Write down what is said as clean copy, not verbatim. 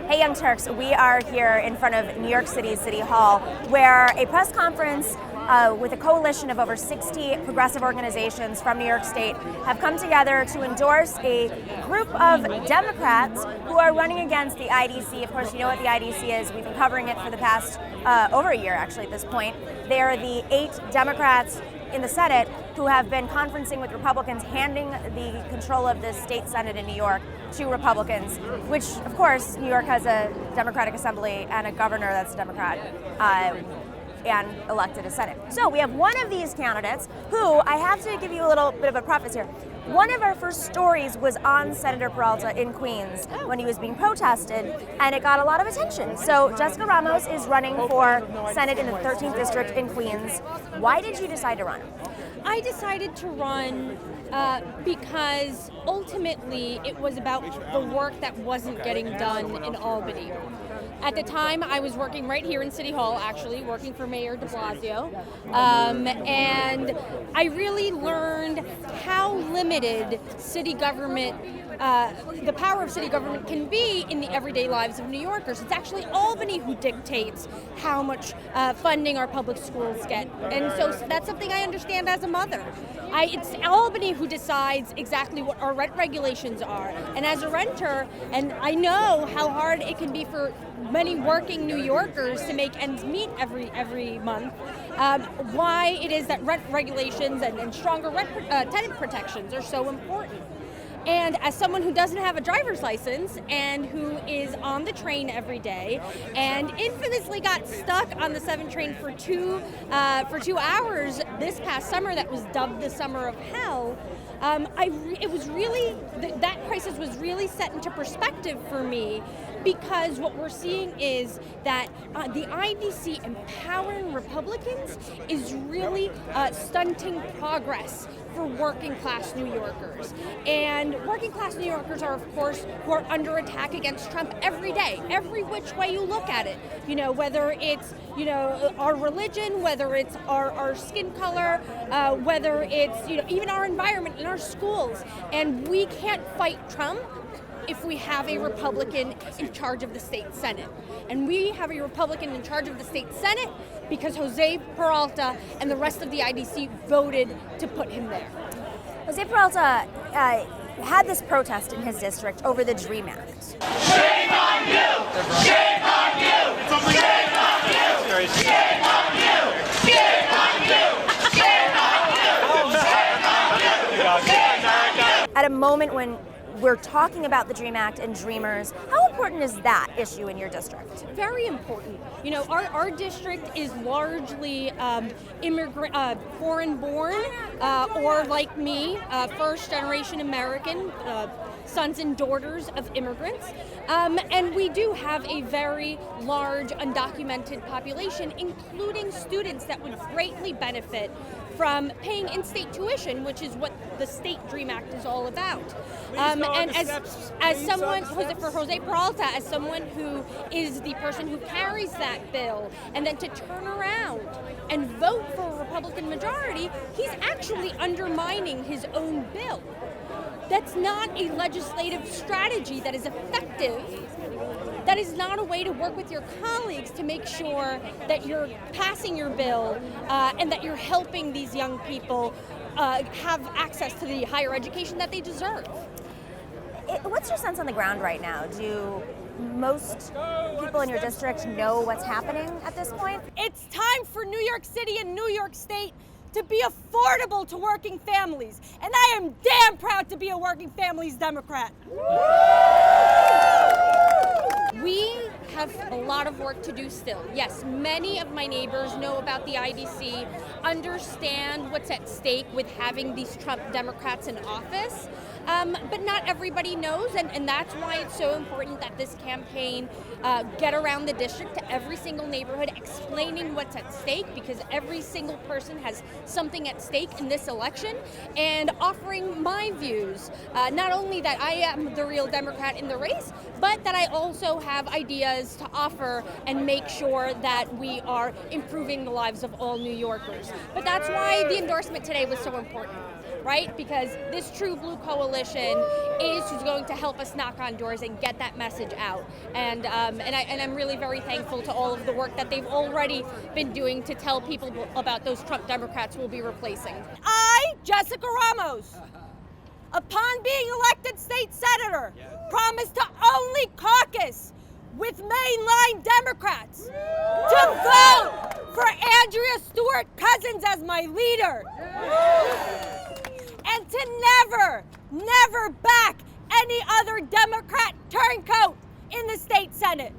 Hey Young Turks, we are here in front of New York City Hall, where a press conference with a coalition of over 60 progressive organizations from New York State have come together to endorse a group of Democrats who are running against the IDC. Of course, you know what the IDC is. We've been covering it for the past over a year, actually, at this point. They are the 8 Democrats in the Senate who have been conferencing with Republicans, handing the control of the state Senate in New York to Republicans, which, of course, New York has a Democratic Assembly and a governor that's a Democrat and elected a Senate. So we have one of these candidates who, I have to give you a little bit of a preface here. One of our first stories was on Senator Peralta in Queens when he was being protested, and it got a lot of attention. So Jessica Ramos is running for Senate in the 13th District in Queens. Why did you decide to run? I decided to run because ultimately it was about the work that wasn't getting done in Albany. At the time, I was working right here in City Hall, actually, working for Mayor de Blasio, and I really learned how limited city government, the power of city government can be in the everyday lives of New Yorkers. It's actually Albany who dictates how much funding our public schools get, and so that's something I understand as a mother. It's Albany who decides exactly what our rent regulations are, and as a renter, and I know how hard it can be for many working New Yorkers to make ends meet every month, why it is that rent regulations and stronger tenant protections are so important. And as someone who doesn't have a driver's license and who is on the train every day and infamously got stuck on the 7 train for 2 hours this past summer, that was dubbed the summer of hell, it was really, that crisis was really set into perspective for me, because what we're seeing is that the IDC empowering Republicans is really stunting progress for working class New Yorkers. And working class New Yorkers are, of course, who are under attack against Trump every day, every which way you look at it. You know, whether it's, our religion, whether it's our skin color, whether it's, even our environment in our schools. And we can't fight Trump if we have a Republican in charge of the state Senate. And we have a Republican in charge of the state Senate because Jose Peralta and the rest of the IDC voted to put him there. Jose Peralta had this protest in his district over the DREAM Act. Shame on you! Shame on you! Shame on you! Shame on you! Shame on you! Shame on you! Shame on you! Shame on you! At a moment when we're talking about the DREAM Act and Dreamers, how important is that issue in your district? Very important. Our district is largely immigrant, foreign-born, or like me, first-generation American, sons and daughters of immigrants. And we do have a very large undocumented population, including students that would greatly benefit from paying in-state tuition, which is what the State DREAM Act is all about. And as someone, for Jose Peralta, as someone who is the person who carries that bill, and then to turn around and vote for a Republican majority, he's actually undermining his own bill. That's not a legislative strategy that is effective. That is not a way to work with your colleagues to make sure that you're passing your bill and that you're helping these young people have access to the higher education that they deserve. What's your sense on the ground right now? Do most people in your district know what's happening at this point? It's time for New York City and New York State to be affordable to working families. And I am damn proud to be a working families Democrat. We have a lot of work to do still. Yes, many of my neighbors know about the IDC, understand what's at stake with having these Trump Democrats in office. But not everybody knows, and that's why it's so important that this campaign get around the district to every single neighborhood, explaining what's at stake, because every single person has something at stake in this election, and offering my views. Not only that I am the real Democrat in the race, but that I also have ideas to offer and make sure that we are improving the lives of all New Yorkers. But that's why the endorsement today was so important. right? Because this True Blue Coalition is who's going to help us knock on doors and get that message out. And I'm really very thankful to all of the work that they've already been doing to tell people about those Trump Democrats we'll be replacing. I, Jessica Ramos, upon being elected state senator, promised to only caucus with mainline Democrats, to vote for Andrea Stewart Cousins as my leader, and to never back any other Democrat turncoat in the state Senate.